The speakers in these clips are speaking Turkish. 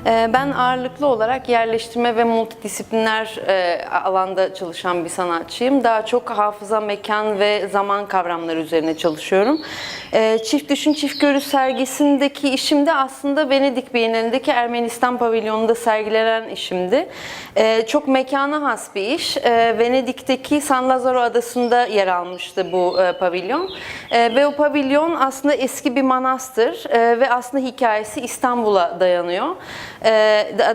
Ben ağırlıklı olarak yerleştirme ve multidisipliner alanda çalışan bir sanatçıyım. Daha çok hafıza, mekan ve zaman kavramları üzerine çalışıyorum. Çift Düşün Çift Görü sergisindeki işim de aslında Venedik Bienalindeki Ermenistan pavilyonunda sergilenen işimdi. Çok mekana has bir iş. Venedik'teki San Lazzaro adasında yer almıştı bu pavilyon. Ve o pavilyon aslında eski bir manastır ve aslında hikayesi İstanbul'a dayanıyor.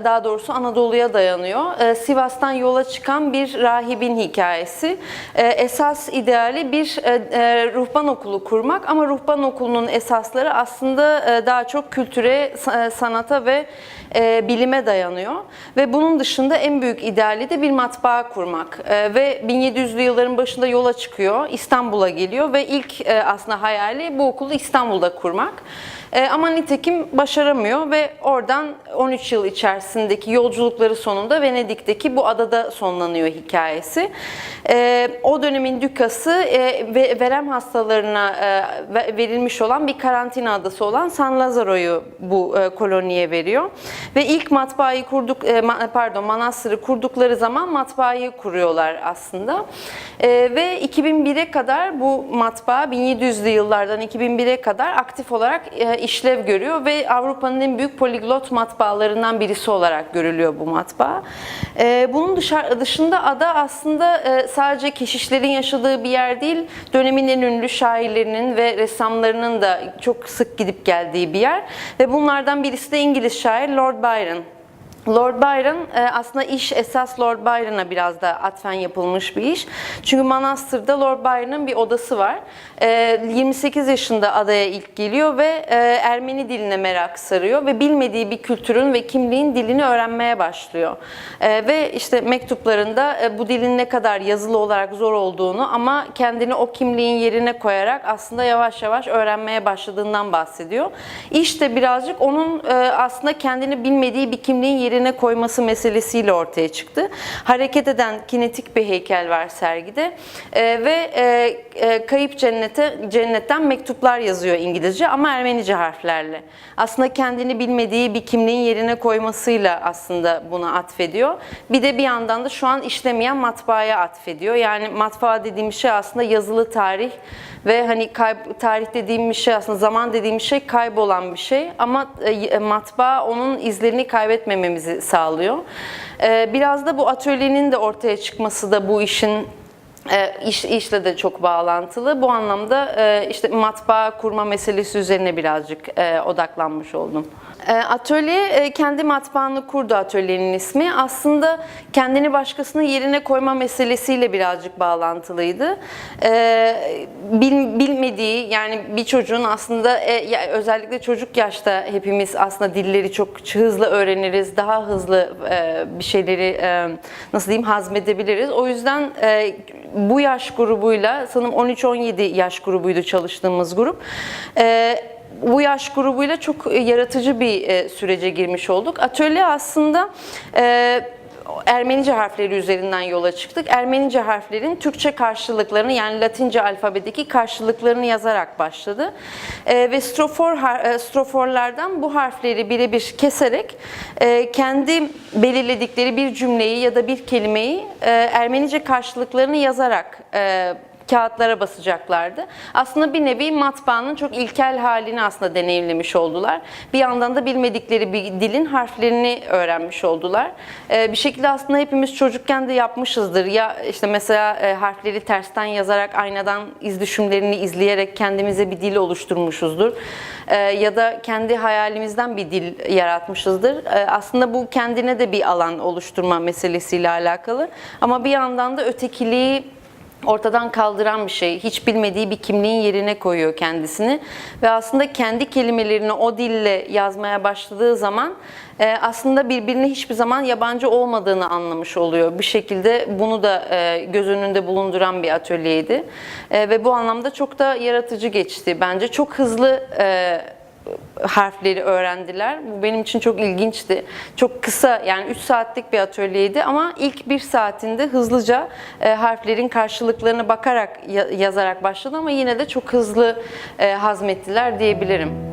Daha doğrusu Anadolu'ya dayanıyor. Sivas'tan yola çıkan bir rahibin hikayesi. Esas ideali bir ruhban okulu kurmak ama ruhban okulunun esasları aslında daha çok kültüre, sanata ve bilime dayanıyor. Ve bunun dışında en büyük ideali de bir matbaa kurmak. Ve 1700'lü yılların başında yola çıkıyor, İstanbul'a geliyor ve ilk aslında hayali bu okulu İstanbul'da kurmak. Ama nitekim başaramıyor ve oradan 13 yıl içerisindeki yolculukları sonunda Venedik'teki bu adada sonlanıyor hikayesi. O dönemin dükası verem hastalarına verilmiş olan bir karantina adası olan San Lazzaro'yu bu koloniye veriyor. Ve ilk matbaayı manastırı kurdukları zaman matbaayı kuruyorlar aslında. Ve 2001'e kadar bu matbaa 1700'lü yıllardan 2001'e kadar aktif olarak işlev görüyor ve Avrupa'nın en büyük poliglot matbaalarından birisi olarak görülüyor bu matbaa. Bunun dışında ada aslında sadece keşişlerin yaşadığı bir yer değil, dönemin en ünlü şairlerinin ve ressamlarının da çok sık gidip geldiği bir yer. Ve bunlardan birisi de İngiliz şair Lord Byron. Lord Byron aslında esas Lord Byron'a biraz da atfen yapılmış bir iş. Çünkü manastırda Lord Byron'ın bir odası var. 28 yaşında adaya ilk geliyor ve Ermeni diline merak sarıyor ve bilmediği bir kültürün ve kimliğin dilini öğrenmeye başlıyor. Ve işte mektuplarında bu dilin ne kadar yazılı olarak zor olduğunu ama kendini o kimliğin yerine koyarak aslında yavaş yavaş öğrenmeye başladığından bahsediyor. İşte birazcık onun aslında kendini bilmediği bir kimliğin yerine koyması meselesiyle ortaya çıktı. Hareket eden kinetik bir heykel var sergide ve kayıp cennetten mektuplar yazıyor İngilizce ama Ermenice harflerle. Aslında kendini bilmediği bir kimliğin yerine koymasıyla aslında buna atfediyor. Bir de bir yandan da şu an işlemeyen matbaaya atfediyor. Yani matbaa dediğimiz şey aslında yazılı tarih ve hani tarih dediğimiz şey aslında zaman dediğimiz şey kaybolan bir şey ama matbaa onun izlerini kaybetmememizi sağlıyor. Biraz da bu atölyenin de ortaya çıkması da bu işin işle de çok bağlantılı. Bu anlamda işte matbaa kurma meselesi üzerine birazcık odaklanmış oldum. Atölye kendi matbaanı kurdu, atölyenin ismi. Aslında kendini başkasının yerine koyma meselesiyle birazcık bağlantılıydı. Bilmediği yani bir çocuğun aslında özellikle çocuk yaşta hepimiz aslında dilleri çok hızlı öğreniriz. Daha hızlı bir şeyleri nasıl diyeyim hazmedebiliriz. O yüzden bu yaş grubuyla sanırım 13-17 yaş grubuydu çalıştığımız grup. Bu yaş grubuyla çok yaratıcı bir sürece girmiş olduk. Atölye aslında Ermenice harfleri üzerinden yola çıktık. Ermenice harflerin Türkçe karşılıklarını yani Latince alfabedeki karşılıklarını yazarak başladı. Ve stroforlardan bu harfleri birebir keserek kendi belirledikleri bir cümleyi ya da bir kelimeyi Ermenice karşılıklarını yazarak kağıtlara basacaklardı. Aslında bir nevi matbaanın çok ilkel halini aslında deneyimlemiş oldular. Bir yandan da bilmedikleri bir dilin harflerini öğrenmiş oldular. Bir şekilde aslında hepimiz çocukken de yapmışızdır. Ya işte mesela harfleri tersten yazarak aynadan iz düşümlerini izleyerek kendimize bir dil oluşturmuşuzdur. Ya da kendi hayalimizden bir dil yaratmışızdır. Aslında bu kendine de bir alan oluşturma meselesiyle alakalı. Ama bir yandan da ötekiliği ortadan kaldıran bir şey. Hiç bilmediği bir kimliğin yerine koyuyor kendisini. Ve aslında kendi kelimelerini o dille yazmaya başladığı zaman aslında birbirine hiçbir zaman yabancı olmadığını anlamış oluyor. Bir şekilde bunu da göz önünde bulunduran bir atölyeydi. Ve bu anlamda çok da yaratıcı geçti. Bence çok hızlı harfleri öğrendiler. Bu benim için çok ilginçti. Çok kısa yani 3 saatlik bir atölyeydi ama ilk 1 saatinde hızlıca harflerin karşılıklarına bakarak yazarak başladı ama yine de çok hızlı hazmettiler diyebilirim.